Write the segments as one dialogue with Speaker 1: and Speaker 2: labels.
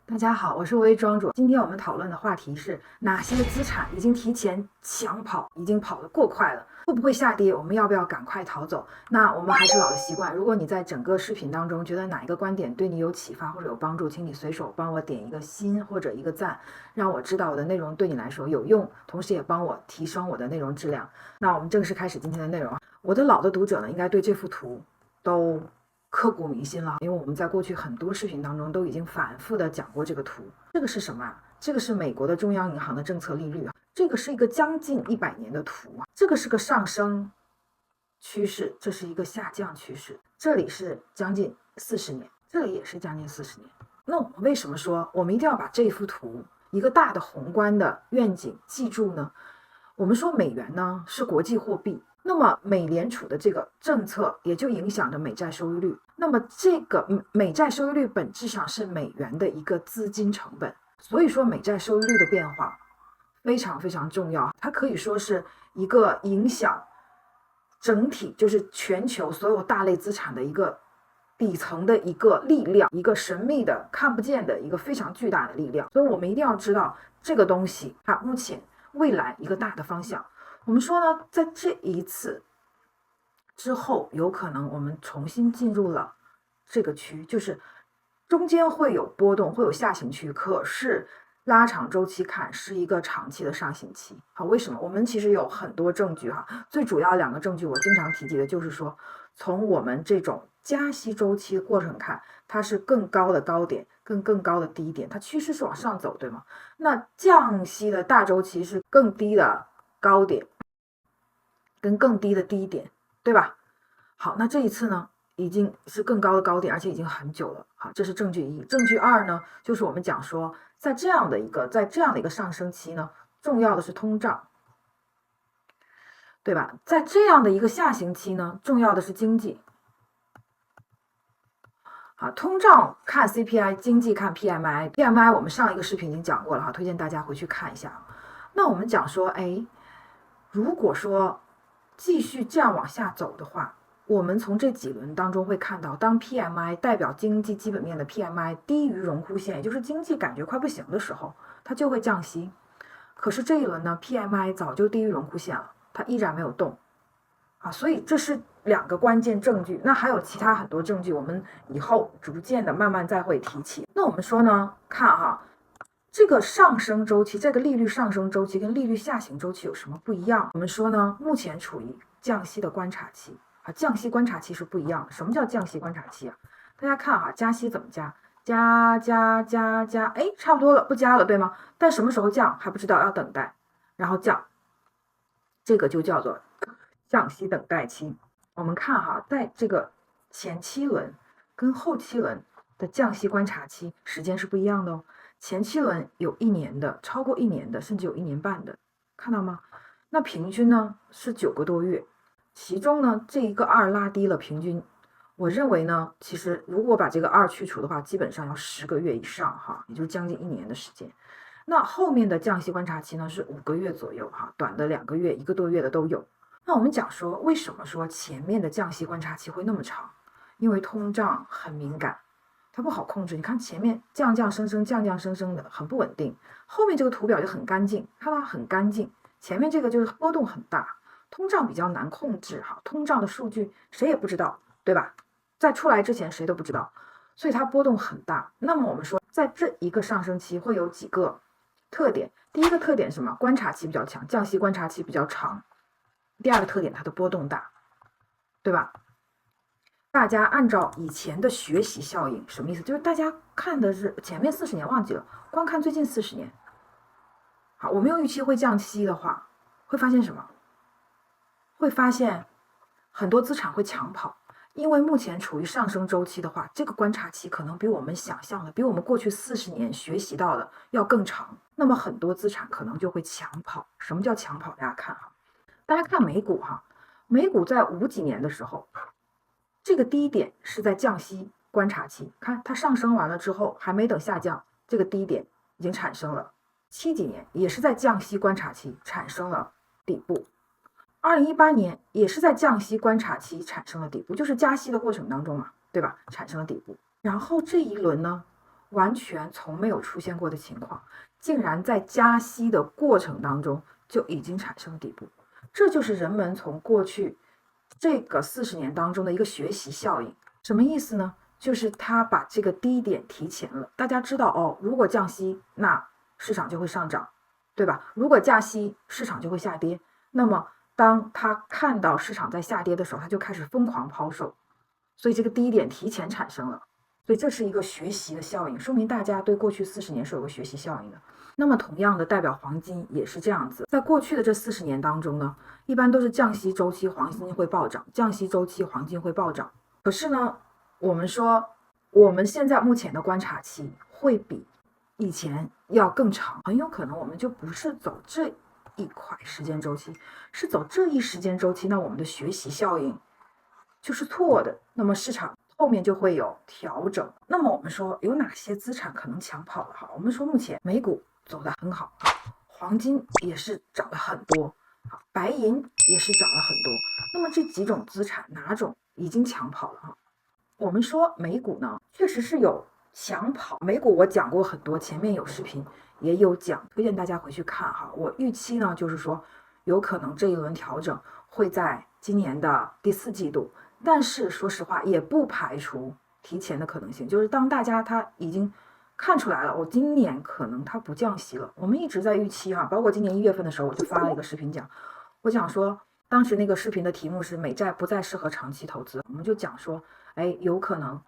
Speaker 1: 大家好，我是微庄主。今天我们讨论的话题是哪些资产已经提前抢跑，已经跑得过快了，会不会下跌？我们要不要赶快逃走？那我们还是老的习惯，如果你在整个视频当中觉得哪一个观点对你有启发或者有帮助，请你随手帮我点一个心或者一个赞，让我知道我的内容对你来说有用，同时也帮我提升我的内容质量。那我们正式开始今天的内容。我的老的读者呢，应该对这幅图都刻骨铭心了，因为我们在过去很多视频当中都已经反复的讲过这个图。这个是什么啊？这个是美国的中央银行的政策利率啊，这个是一个将近100年的图啊，这个是个上升趋势，这是一个下降趋势，这里是将近40年，这里也是将近40年。那我们为什么说我们一定要把这幅图一个大的宏观的愿景记住呢？我们说美元呢是国际货币，那么美联储的这个政策也就影响着美债收益率。那么这个美债收益率本质上是美元的一个资金成本，所以说美债收益率的变化非常非常重要，它可以说是一个影响整体，就是全球所有大类资产的一个底层的一个力量，一个神秘的看不见的一个非常巨大的力量。所以我们一定要知道这个东西它目前未来一个大的方向。我们说呢，在这一次之后，有可能我们重新进入了这个区，就是中间会有波动，会有下行区，可是拉长周期看是一个长期的上行期。好，为什么？我们其实有很多证据哈，最主要2个证据我经常提及的就是说，从我们这种加息周期的过程看，它是更高的高点跟更高的低点，它趋势是往上走，对吗？那降息的大周期是更低的高点跟更低的低点，对吧？好，那这一次呢，已经是更高的高点，而且已经很久了。好，这是证据1。证据2呢，就是我们讲说，在这样的一个上升期呢，重要的是通胀，对吧？在这样的一个下行期呢，重要的是经济。好，通胀看 CPI， 经济看 PMI。PMI 我们上一个视频已经讲过了哈，推荐大家回去看一下。那我们讲说，如果说继续这样往下走的话，我们从这几轮当中会看到，当 PMI 代表经济基本面的 PMI 低于荣枯线，也就是经济感觉快不行的时候，它就会降息。可是这一轮呢 ，PMI 早就低于荣枯线了，它依然没有动。啊，所以这是2个关键证据。那还有其他很多证据，我们以后逐渐的慢慢再会提起。那我们说呢，看哈，这个上升周期，这个利率上升周期跟利率下行周期有什么不一样？我们说呢，目前处于降息的观察期啊，降息观察期是不一样的。什么叫降息观察期啊？大家看哈，加息怎么加？加，差不多了，不加了，对吗？但什么时候降还不知道，要等待，然后降，这个就叫做降息等待期。我们看哈，在这个前7轮跟后7轮的降息观察期时间是不一样的哦。前7轮有1年的，超过1年的，甚至有1年半的，看到吗？那平均呢是9个多月，其中呢这一个2拉低了平均。我认为呢，其实如果把这个2去除的话，基本上要10个月以上哈，也就是将近1年的时间。那后面的降息观察期呢是5个月左右哈，短的2个月、1个多月的都有。那我们讲说，为什么说前面的降息观察期会那么长？因为通胀很敏感，它不好控制。你看前面降降升升、降降升升的，很不稳定。后面这个图表就很干净，看到很干净。前面这个就是波动很大，通胀比较难控制哈。通胀的数据谁也不知道，对吧？在出来之前谁都不知道，所以它波动很大。那么我们说，在这一个上升期会有几个特点。第一个特点是什么？观察期比较强，降息观察期比较长。第2个特点，它的波动大，对吧？大家按照以前的学习效应，什么意思？就是大家看的是前面40年忘记了，光看最近40年。好，我们用预期会降息的话，会发现什么？会发现很多资产会抢跑，因为目前处于上升周期的话，这个观察期可能比我们想象的，比我们过去40年学习到的要更长。那么很多资产可能就会抢跑。什么叫抢跑？大家看哈。大家看美股哈，美股在50几年的时候，这个低点是在降息观察期，看它上升完了之后，还没等下降，这个低点已经产生了。7几年也是在降息观察期产生了底部，2018年也是在降息观察期产生了底部，就是加息的过程当中嘛，对吧？产生了底部。然后这一轮呢，完全从没有出现过的情况，竟然在加息的过程当中就已经产生底部。这就是人们从过去这个40年当中的一个学习效应。什么意思呢？就是他把这个低点提前了。大家知道哦，如果降息，那市场就会上涨，对吧？如果加息，市场就会下跌。那么当他看到市场在下跌的时候，他就开始疯狂抛售，所以这个低点提前产生了。所以这是一个学习的效应，说明大家对过去40年是有个学习效应的。那么同样的，代表黄金也是这样子，在过去的这40年当中呢，一般都是降息周期黄金会暴涨，降息周期黄金会暴涨。可是呢，我们说我们现在目前的观察期会比以前要更长，很有可能我们就不是走这一块时间周期，是走这一时间周期，那我们的学习效应就是错的，那么市场后面就会有调整。那么我们说有哪些资产可能抢跑了哈？我们说目前美股走得很好，黄金也是涨了很多，白银也是涨了很多。那么这几种资产哪种已经抢跑了哈？我们说美股呢，确实是有抢跑。美股我讲过很多，前面有视频也有讲，推荐大家回去看哈。我预期呢，就是说有可能这一轮调整会在今年的第4季度。但是说实话，也不排除提前的可能性，就是当大家他已经看出来了，我今年可能它不降息了。我们一直在预期哈，包括今年1月份的时候，我就发了一个视频讲，我讲说，当时那个视频的题目是美债不再适合长期投资，我们就讲说，哎，有可能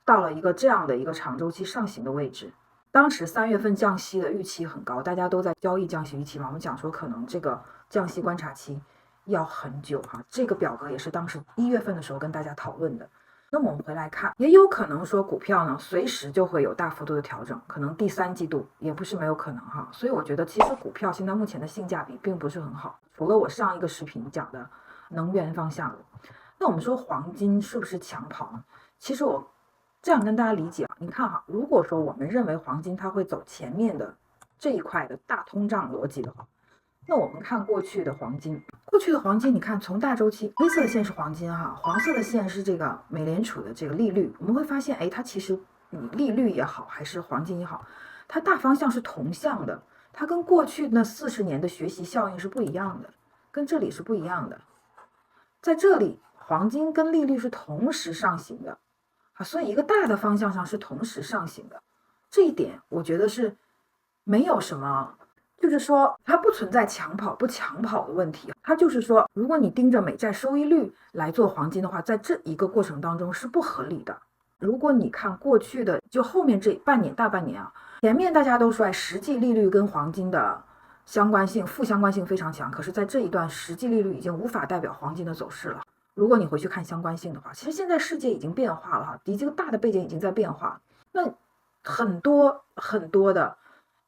Speaker 1: 到了一个这样的一个长周期上行的位置。当时3月份降息的预期很高，大家都在交易降息预期嘛，我们讲说可能这个降息观察期要很久哈，这个表格也是当时1月份的时候跟大家讨论的。那么我们回来看，也有可能说股票呢随时就会有大幅度的调整，可能第3季度也不是没有可能哈。所以我觉得其实股票现在目前的性价比并不是很好，除了我上一个视频讲的能源方向的。那我们说黄金是不是抢跑呢？其实我这样跟大家理解啊，你看哈，如果说我们认为黄金它会走前面的这一块的大通胀逻辑的话，那我们看过去的黄金，你看从大周期，黑色的线是黄金哈，黄色的线是这个美联储的这个利率，我们会发现，哎，它其实你利率也好，还是黄金也好，它大方向是同向的，它跟过去那40年的学习效应是不一样的，跟这里是不一样的。在这里，黄金跟利率是同时上行的，所以一个大的方向上是同时上行的，这一点我觉得是没有什么。就是说它不存在抢跑不抢跑的问题，它就是说如果你盯着美债收益率来做黄金的话，在这一个过程当中是不合理的。如果你看过去的就后面这大半年啊，前面大家都说实际利率跟黄金的相关性负相关性非常强，可是在这一段实际利率已经无法代表黄金的走势了。如果你回去看相关性的话，其实现在世界已经变化了哈，这个大的背景已经在变化，那很多的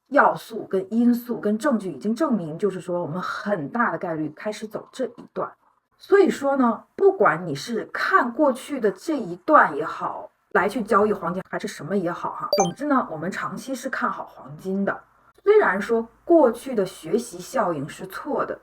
Speaker 1: 要素跟因素跟证据已经证明，就是说我们很大的概率开始走这一段。所以说呢，不管你是看过去的这一段也好，来去交易黄金还是什么也好哈，总之呢，我们长期是看好黄金的。虽然说过去的学习效应是错的，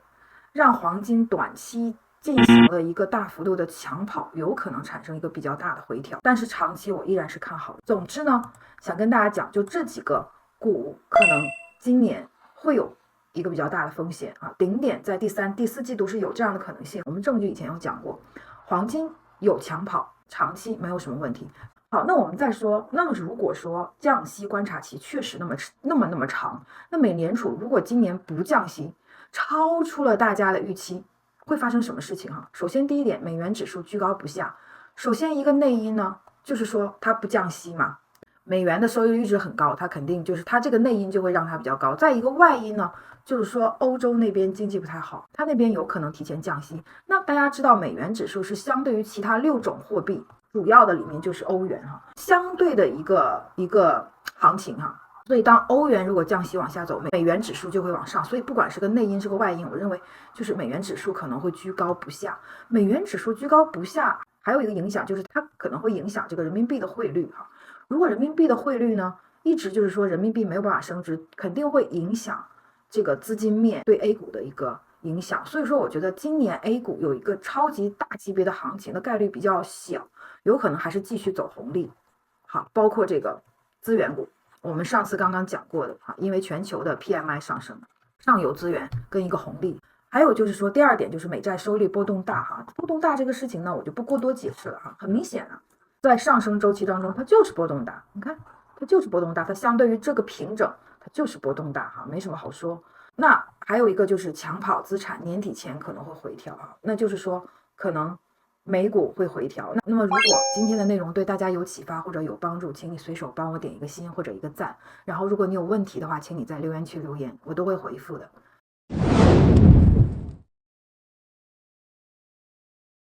Speaker 1: 让黄金短期进行了一个大幅度的抢跑，有可能产生一个比较大的回调，但是长期我依然是看好的。总之呢，想跟大家讲，就这几个股可能今年会有一个比较大的风险啊，顶点在第3、第4季度是有这样的可能性。我们证据以前有讲过，黄金有抢跑，长期没有什么问题。好，那我们再说，那么如果说降息观察期确实那么长，那美联储如果今年不降息，超出了大家的预期，会发生什么事情哈？首先第一点，美元指数居高不下。首先一个内因呢，就是说它不降息嘛，美元的收益率一直很高，它肯定就是它这个内因就会让它比较高。再一个外因呢，就是说欧洲那边经济不太好，它那边有可能提前降息。那大家知道美元指数是相对于其他6种货币主要的里面就是欧元哈，相对的一个行情哈。所以当欧元如果降息往下走，美元指数就会往上。所以不管是个内因是个外因，我认为就是美元指数可能会居高不下。美元指数居高不下，还有一个影响就是它可能会影响这个人民币的汇率哈。如果人民币的汇率呢，一直就是说人民币没有办法升值，肯定会影响这个资金面对 A 股的一个影响。所以说我觉得今年 A 股有一个超级大级别的行情的概率比较小，有可能还是继续走红利。好，包括这个资源股，我们上次刚刚讲过的哈，因为全球的 PMI 上升，上游资源跟一个红利。还有就是说，第二点就是美债收益率波动大哈，波动大这个事情呢，我就不过多解释了哈。很明显啊，在上升周期当中，它就是波动大。你看，它就是波动大，它相对于这个平整，它就是波动大哈，没什么好说。那还有一个就是抢跑资产年底前可能会回调哈，那就是说可能美股会回调。那么如果今天的内容对大家有启发或者有帮助，请你随手帮我点一个心或者一个赞。然后如果你有问题的话，请你在留言区留言，我都会回复的。